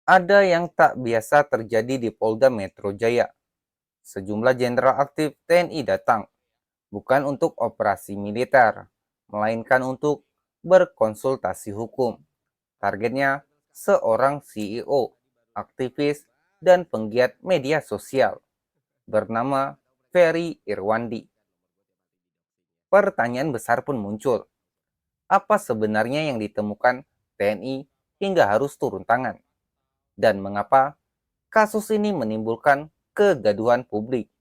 Ada yang tak biasa terjadi di Polda Metro Jaya. Sejumlah jenderal aktif TNI datang, bukan untuk operasi militer, melainkan untuk berkonsultasi hukum. Targetnya seorang CEO, aktivis, dan penggiat media sosial bernama Ferry Irwandi. Pertanyaan besar pun muncul. Apa sebenarnya yang ditemukan TNI hingga harus turun tangan? Dan mengapa kasus ini menimbulkan kegaduhan publik?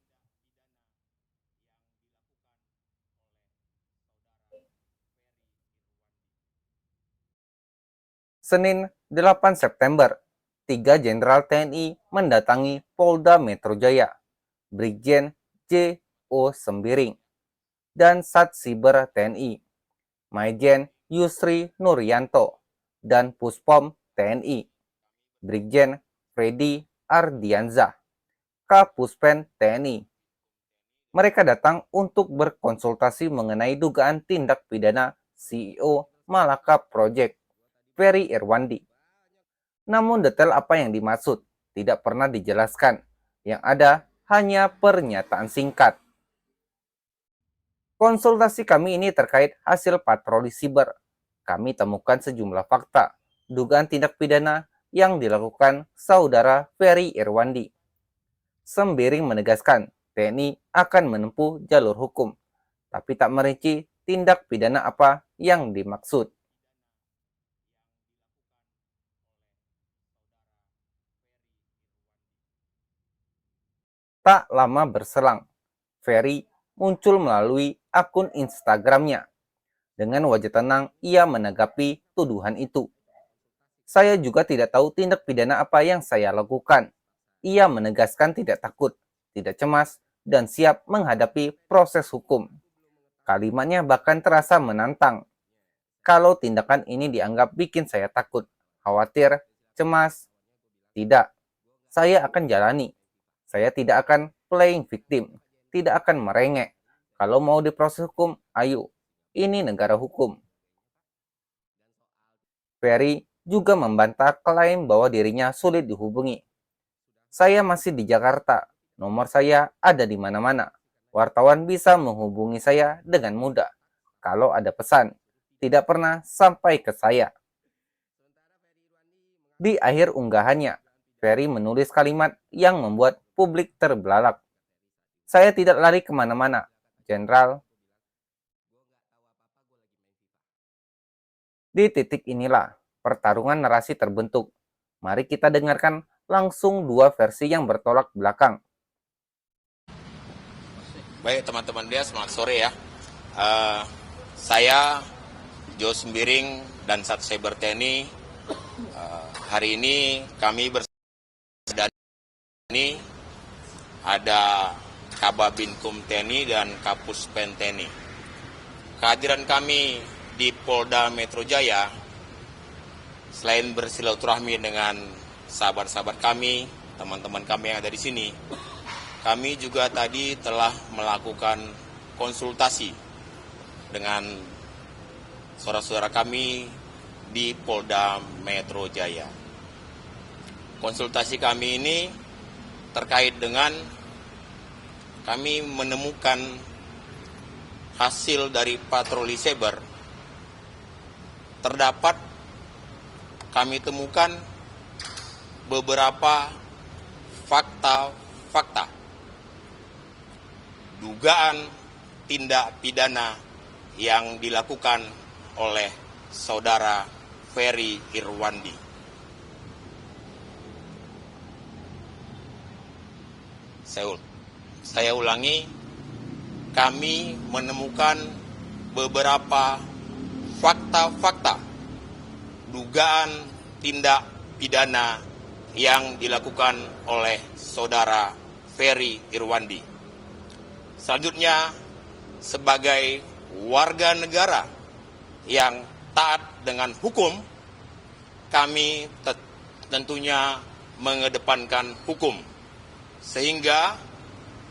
Senin 8 September, tiga jenderal TNI mendatangi Polda Metro Jaya, Brigjen J. O. Sembiring, dan Satsiber TNI, Maijen Yusri Nuryanto, dan Puspom TNI, Brigjen Freddy Ardianzah, Kapuspen TNI. Mereka datang untuk berkonsultasi mengenai dugaan tindak pidana CEO Malaka Project, Ferry Irwandi. Namun detail apa yang dimaksud tidak pernah dijelaskan. Yang ada hanya pernyataan singkat. Konsultasi kami ini terkait hasil patroli siber. Kami temukan sejumlah fakta, dugaan tindak pidana yang dilakukan saudara Ferry Irwandi. Sembiring menegaskan TNI akan menempuh jalur hukum, tapi tak merinci tindak pidana apa yang dimaksud. Tak lama berselang, Ferry muncul melalui akun Instagramnya. Dengan wajah tenang, ia menanggapi tuduhan itu. Saya juga tidak tahu tindak pidana apa yang saya lakukan. Ia menegaskan tidak takut, tidak cemas, dan siap menghadapi proses hukum. Kalimatnya bahkan terasa menantang. Kalau tindakan ini dianggap bikin saya takut, khawatir, cemas, tidak. Saya akan jalani. Saya tidak akan playing victim, tidak akan merengek. Kalau mau diproses hukum, ayo. Ini negara hukum. Ferry juga membantah klaim bahwa dirinya sulit dihubungi. Saya masih di Jakarta. Nomor saya ada di mana-mana. Wartawan bisa menghubungi saya dengan mudah. Kalau ada pesan, tidak pernah sampai ke saya. Di akhir unggahannya, Ferry menulis kalimat yang membuat publik terbelalak. Saya tidak lari kemana-mana, Jenderal. Di titik inilah pertarungan narasi terbentuk. Mari kita dengarkan langsung dua versi yang bertolak belakang. Baik teman-teman dia, selamat sore ya. Saya Jo Sembiring dan Satseber TNI. Hari ini kami bersama ini ada Kababinkum TNI dan Kapuspen TNI. Kehadiran kami di Polda Metro Jaya selain bersilaturahmi dengan sahabat-sahabat kami, teman-teman kami yang ada di sini, kami juga tadi telah melakukan konsultasi dengan saudara-saudara kami di Polda Metro Jaya. Konsultasi kami ini terkait dengan kami menemukan hasil dari patroli cyber. Terdapat kami temukan beberapa fakta dugaan tindak pidana yang dilakukan oleh saudara Ferry Irwandi. Saya ulangi, kami menemukan beberapa fakta dugaan tindak pidana yang dilakukan oleh saudara Ferry Irwandi. Selanjutnya, sebagai warga negara yang taat dengan hukum, kami tentunya mengedepankan hukum. Sehingga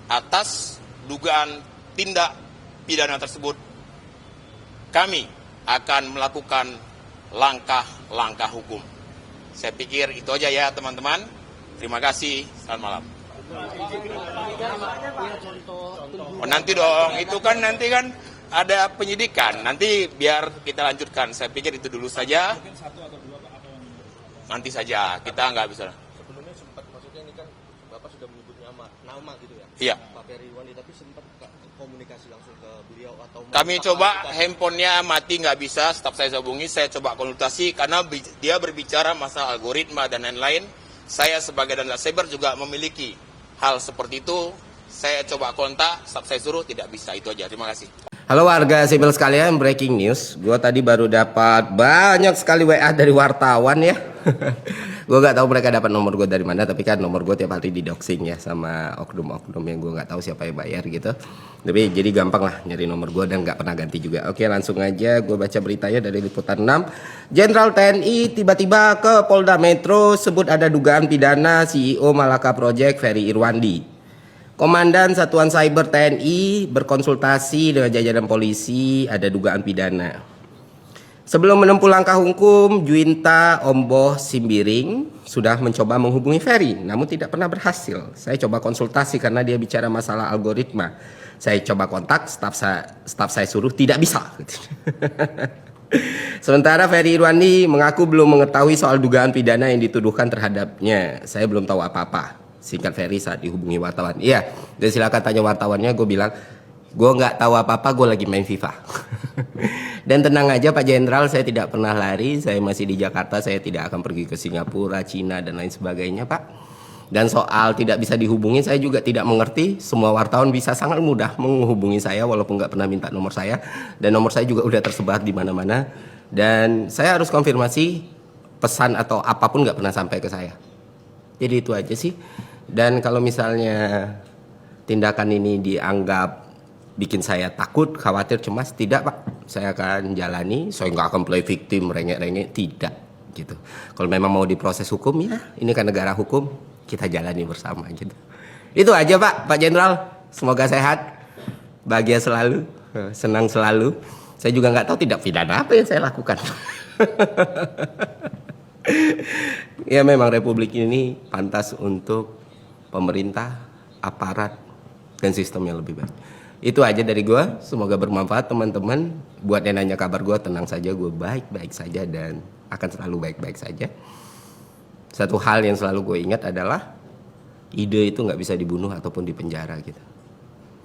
atas dugaan tindak pidana tersebut, kami akan melakukan langkah-langkah hukum. Saya pikir itu aja ya teman-teman. Terima kasih. Selamat malam. Oh, nanti dong, itu kan nanti kan ada penyidikan. Nanti biar kita lanjutkan. Saya pikir itu dulu saja. Nanti saja, kita nggak bisa. Sebelumnya sempat, maksudnya ini kan Bapak sudah menyebut nama gitu ya? Iya. Pak Ferry Irwandi, tapi sempat komunikasi langsung ke beliau atau... Kami coba handphonenya mati nggak bisa, staf saya hubungi, saya coba konsultasi karena dia berbicara masalah algoritma dan lain-lain. Saya sebagai dan cyber juga memiliki hal seperti itu. Saya coba kontak, staf saya suruh tidak bisa, itu aja. Terima kasih. Halo warga sipil sekalian, breaking news. Gue tadi baru dapat banyak sekali WA dari wartawan ya. Gue gak tahu mereka dapat nomor gue dari mana, tapi kan nomor gue tiap hari didoxing ya sama oknum-oknum yang gue gak tahu siapa yang bayar gitu. Tapi jadi gampang lah nyari nomor gue dan gak pernah ganti juga. Oke, langsung aja gue baca beritanya dari Liputan 6. Jenderal TNI tiba-tiba ke Polda Metro sebut ada dugaan pidana CEO Malaka Project Ferry Irwandi. Komandan Satuan Cyber TNI berkonsultasi dengan jajaran polisi, ada dugaan pidana. Sebelum menempuh langkah hukum, Juwinta Omboh Simbiring sudah mencoba menghubungi Ferry, namun tidak pernah berhasil. Saya coba konsultasi karena dia bicara masalah algoritma. Saya coba kontak, staf saya suruh tidak bisa. Sementara Ferry Irwandi mengaku belum mengetahui soal dugaan pidana yang dituduhkan terhadapnya. Saya belum tahu apa-apa. Singkat Ferry saat dihubungi wartawan. Iya, dan silakan tanya wartawannya. Gue bilang, gue nggak tahu apa-apa, gue lagi main FIFA. Dan tenang aja Pak Jenderal, saya tidak pernah lari. Saya masih di Jakarta, saya tidak akan pergi ke Singapura, Cina, dan lain sebagainya Pak. Dan soal tidak bisa dihubungi, saya juga tidak mengerti. Semua wartawan bisa sangat mudah menghubungi saya, walaupun nggak pernah minta nomor saya. Dan nomor saya juga udah tersebar di mana-mana. Dan saya harus konfirmasi, pesan atau apapun nggak pernah sampai ke saya. Jadi itu aja sih. Dan kalau misalnya tindakan ini dianggap bikin saya takut, khawatir, cemas, tidak Pak. Saya akan jalani, saya nggak akan play victim, rengek-rengek, tidak gitu. Kalau memang mau diproses hukum ya, ini kan negara hukum, kita jalani bersama gitu. Itu aja Pak Jenderal. Semoga sehat, bahagia selalu, senang selalu. Saya juga nggak tahu tindak pidana apa yang saya lakukan. Ya memang Republik ini pantas untuk pemerintah, aparat, dan sistem yang lebih baik. Itu aja dari gue, semoga bermanfaat teman-teman. Buat yang nanya kabar gue, tenang saja, gue baik-baik saja dan akan selalu baik-baik saja. Satu hal yang selalu gue ingat adalah ide itu gak bisa dibunuh ataupun dipenjara gitu.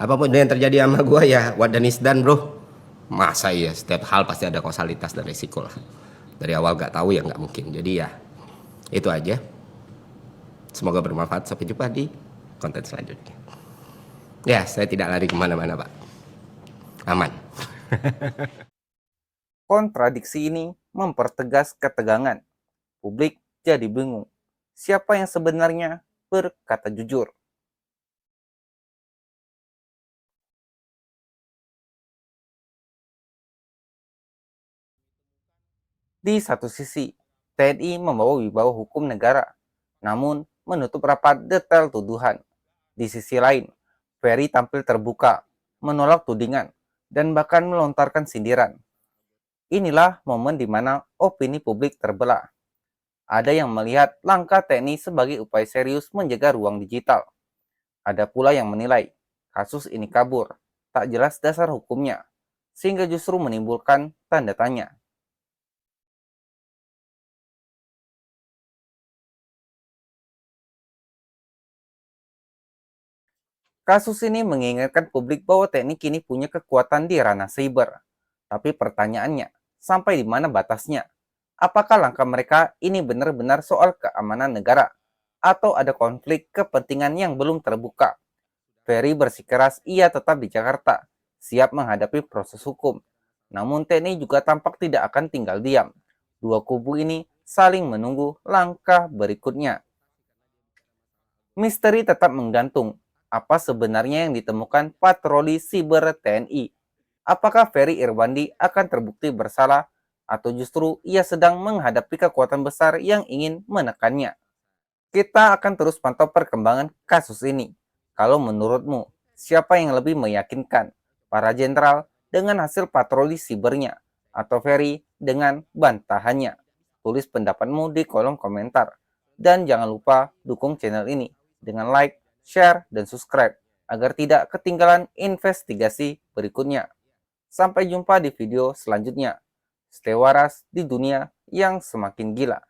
Apapun yang terjadi sama gue ya what done is done bro. Masa ya setiap hal pasti ada kausalitas dan resiko lah. Dari awal gak tahu ya gak mungkin. Jadi ya itu aja. Semoga bermanfaat. Sampai jumpa di konten selanjutnya. Ya, saya tidak lari kemana-mana, Pak. Aman. Kontradiksi ini mempertegas ketegangan. Publik jadi bingung. Siapa yang sebenarnya berkata jujur? Di satu sisi, TNI membawa wibawa hukum negara, namun menutup rapat detail tuduhan. Di sisi lain, Ferry tampil terbuka, menolak tudingan, dan bahkan melontarkan sindiran. Inilah momen di mana opini publik terbelah. Ada yang melihat langkah TNI sebagai upaya serius menjaga ruang digital. Ada pula yang menilai kasus ini kabur, tak jelas dasar hukumnya, sehingga justru menimbulkan tanda tanya. Kasus ini mengingatkan publik bahwa TNI kini punya kekuatan di ranah cyber. Tapi pertanyaannya, sampai di mana batasnya? Apakah langkah mereka ini benar-benar soal keamanan negara? Atau ada konflik kepentingan yang belum terbuka? Ferry bersikeras ia tetap di Jakarta, siap menghadapi proses hukum. Namun TNI juga tampak tidak akan tinggal diam. Dua kubu ini saling menunggu langkah berikutnya. Misteri tetap menggantung. Apa sebenarnya yang ditemukan patroli siber TNI? Apakah Ferry Irwandi akan terbukti bersalah atau justru ia sedang menghadapi kekuatan besar yang ingin menekannya? Kita akan terus pantau perkembangan kasus ini. Kalau menurutmu, siapa yang lebih meyakinkan? Para jenderal dengan hasil patroli sibernya atau Ferry dengan bantahannya? Tulis pendapatmu di kolom komentar. Dan jangan lupa dukung channel ini dengan like, share, dan subscribe agar tidak ketinggalan investigasi berikutnya. Sampai jumpa di video selanjutnya. Stay waras di dunia yang semakin gila.